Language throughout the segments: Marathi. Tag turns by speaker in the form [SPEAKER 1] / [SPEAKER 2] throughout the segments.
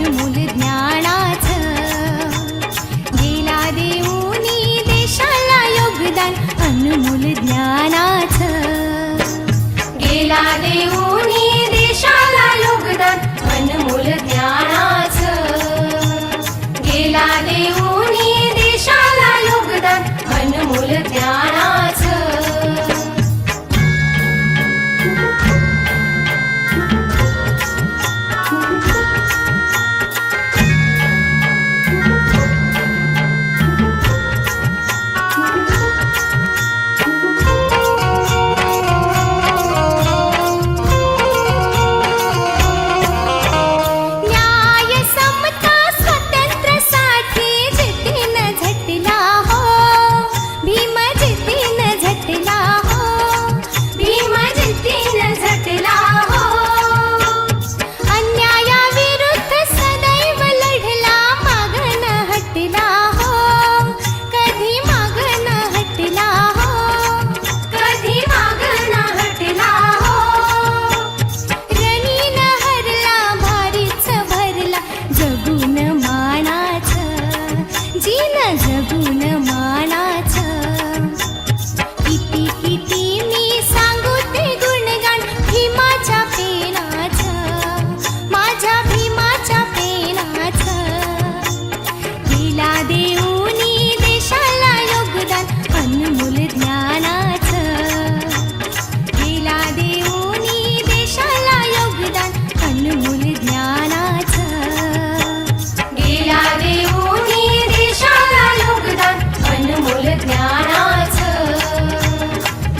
[SPEAKER 1] अनमोल ज्ञानाचं. गेला देऊनी देशाला योगदान अनमोल ज्ञानाचं. गेला देऊनी देशाला योगदान अनमोल ज्ञानाचं. गेला देऊनी देशाला योगदान अनमोल ज्ञानाचं. जगून मानाचं. किती किती मी सांगू ते गुणगान भीमाच्या पेनाचं, माझ्या भीमाच्या पेनाचं. गेला देऊनी देशाला योगदान अनमोल ज्ञानाचं. गेला देऊनी देशाला योगदान अनमोल ज्ञानाचं. गेला देऊनी देशाला योगदान अनमोल ज्ञानाचं.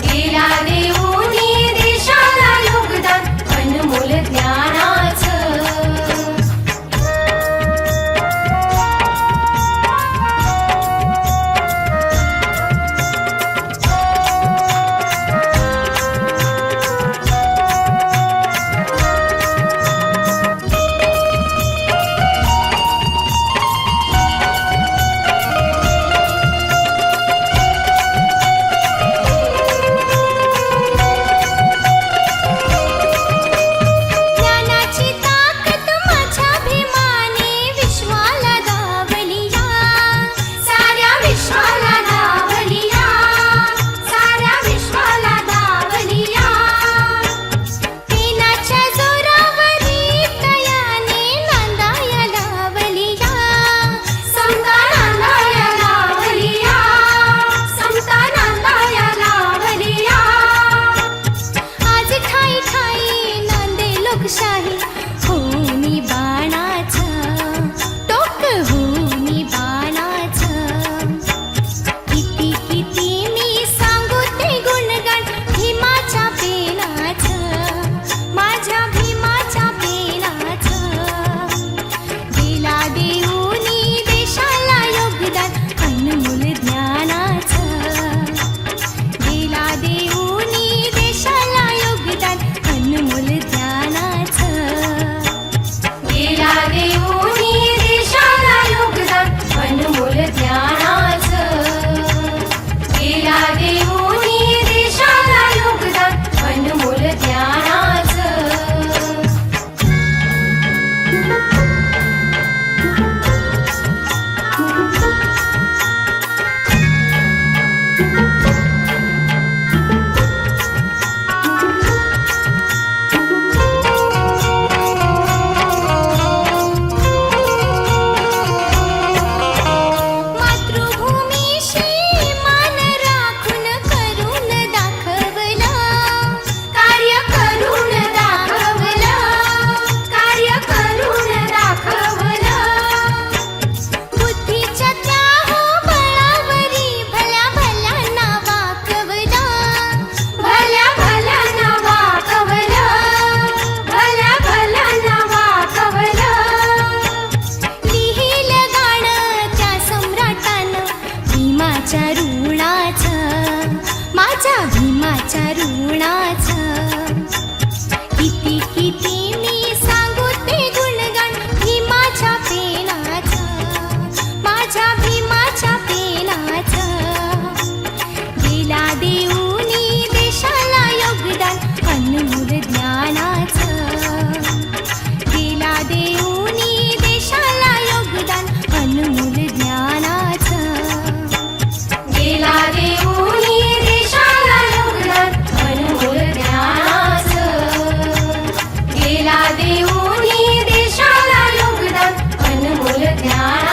[SPEAKER 1] गेला देऊनी देशाला योगदान अनमोल ज्ञानाचं. शाही होनी बाणाचं, टोक होनी बाणाचं. किती किती मी सांगू ते गुणगान भीमाच्या पेनाचं, माझ्या भीमाच्या पेनाचं. गेला देऊनी देशाला योगदान अनमोल ज्ञानाचं. गेला देऊनी देशाला योगदान अनमोल ज्ञानाचं. ज्ञान